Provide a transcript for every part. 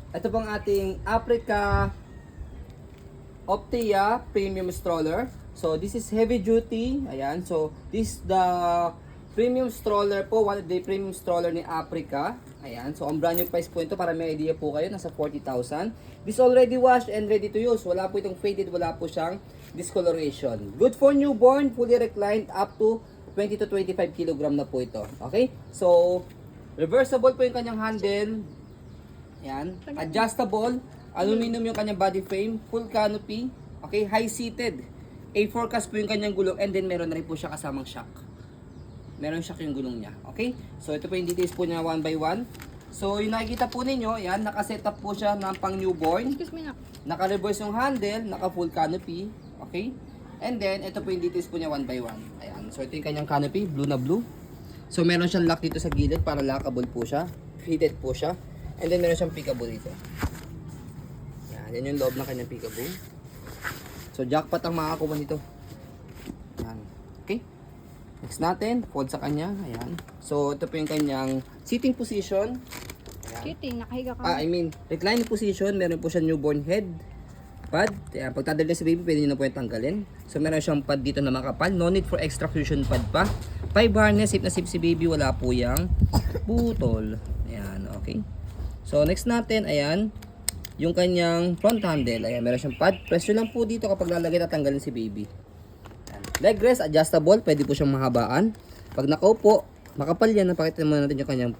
ito pong ating Africa Optia Premium Stroller. So, this is heavy duty. Ayan. So, this is the premium stroller po. One of the premium stroller ni Africa. Ayan. So, ang brand new price po ito para may idea po kayo. Nasa 40,000. This already washed and ready to use. Wala po itong faded. Wala po siyang discoloration. Good for newborn. Fully reclined up to 20 to 25 kilogram na po ito. Okay? So, reversible po yung kanyang handle. Ayan. Adjustable. Aluminum yung kanyang body frame. Full canopy. Okay? High-seated. A4 cast po yung kanyang gulong. And then, meron na rin po siya kasamang shock. Meron shock yung gulong niya. Okay? So, ito po yung details po niya one by one. So, yung nakikita po ninyo, ayan, nakaset up po siya ng pang newborn. Excuse me na. Naka-reverse yung handle. Naka-full canopy. Okay? And then, ito po yung details po niya one by one. Ayan. So, ito yung kanyang canopy. Blue na blue. So, meron siyang lock dito sa gilid para lockable po siya. Fitted po siya. And then, meron siyang peekaboo dito. Yan yung loob ng kanyang peekaboo. So, jackpot ang makakakuha nito. Yan. Okay. Next natin, fold sa kanya. Ayan. So, ito po yung kanyang sitting position. Ayan. Cheating, nakahiga ka. Reclining position. Meron po siya newborn head pad. Ayan. Pag tadalhin sa baby, pwede nyo na po yung tanggalin. So, meron siyang pad dito na makapal. No need for extra fusion pad pa. 5 harness. Safe na safe si baby. Wala po yung putol. Ayan. Okay. So, next natin, ayan. Yung kanyang front handle, ayan, meron siyang pad. Pressure lang po dito kapag lalagay at tanggalin si baby. Ayan. Leg rest, adjustable, pwede po siyang mahabaan. Pag nakaupo, makapal yan. Napakita naman natin yung kanyang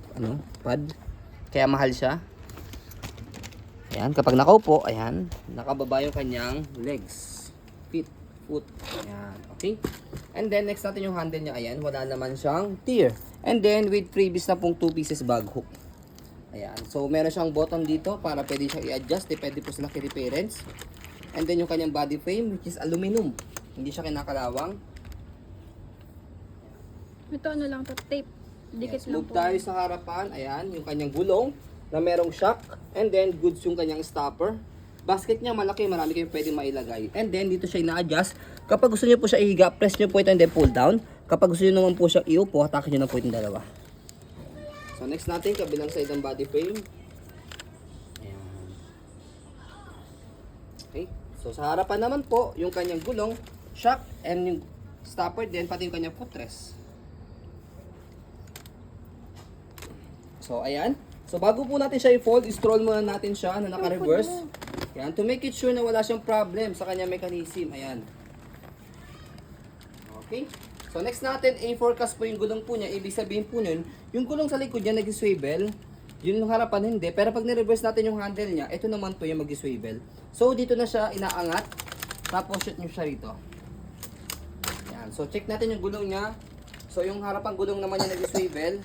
pad. Kaya mahal siya. Ayan, kapag nakaupo, ayan, nakababa yung kanyang legs. Feet, foot. Ayan, okay. And then, next natin yung handle niya, ayan, wala naman siyang tear. And then, with previous na pong 2 pieces bag hook. Ayan. So, meron siyang button dito para pwede siyang i-adjust. Depende po sa laki ni parents. And then, yung kanyang body frame, which is aluminum. Hindi siya kinakalawang. Ito ano lang to, tape. Dikit Yes. lang Move po. tayo sa harapan. Ayan, yung kanyang gulong na merong shock. And then, goods yung kanyang stopper. Basket niya malaki, marami kayong pwede mailagay. And then, dito siya ina-adjust. Kapag gusto niyo po siya ihiga, press niyo po ito and then pull down. Kapag gusto niyo naman po siya iupo, hatakin niyo na po itong dalawa. So, next natin, kabilang side ng body frame. Ayan. Okay. So, sa harapan naman po, yung kanyang gulong, shock, and yung stopper din, pati yung kanyang footrest. So, ayan. So, bago po natin siya i-fold, i-stroll muna natin siya na naka-reverse. Ayan. To make it sure na wala siyang problem sa kanyang mechanism. Ayan. Okay. So, next natin, A4 cast po yung gulong po niya. Ibig sabihin po nun, yung gulong sa likod niya nag-swivel. Yun yung harapan hindi. Pero pag ni-reverse natin yung handle niya, ito naman po yung mag-swivel. So, dito na siya inaangat. Tapos, shoot nyo siya rito. Ayan. So, check natin yung gulong niya. So, yung harapang gulong naman niya nag-swivel.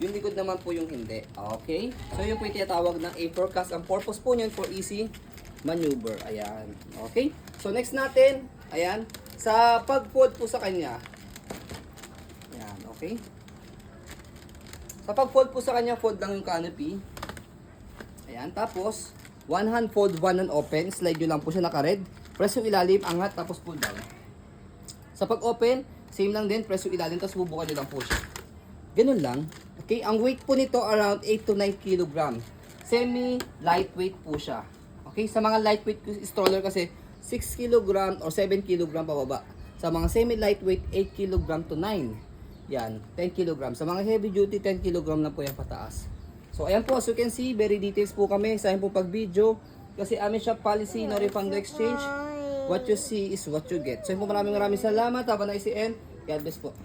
Yung likod naman po yung hindi. Okay? So, yung po yung tinatawag ng A4 cast. Ang purpose po niyan for easy maneuver. Ayan. Okay? So, next natin, ayan. Sa pag-fold po sa kanya, ayan. Okay? Sa pag-fold po sa kanya, fold lang yung canopy. Ayan. Tapos, one hand fold, one hand open. Slide nyo lang po siya naka-red. Press yung ilalim, angat, tapos pull down. Sa pag-open, same lang din. Press yung ilalim, tapos bubukan nyo lang po siya. Ganun lang. Okay? Ang weight po nito, around 8 to 9 kg. Semi-lightweight po siya. Okay? Sa mga lightweight stroller kasi, 6 kg or 7 kg pababa. Sa mga semi-lightweight, 8 kg to 9. Yan, 10 kg. Sa mga heavy duty, 10 kg na po yung pataas. So, ayan po, as you can see, very details po kami sa ayan po pag-video. Kasi amin shop policy, no refund, no exchange. What you see is what you get. So, ayan po, maraming salamat. Have a nice end. God bless po.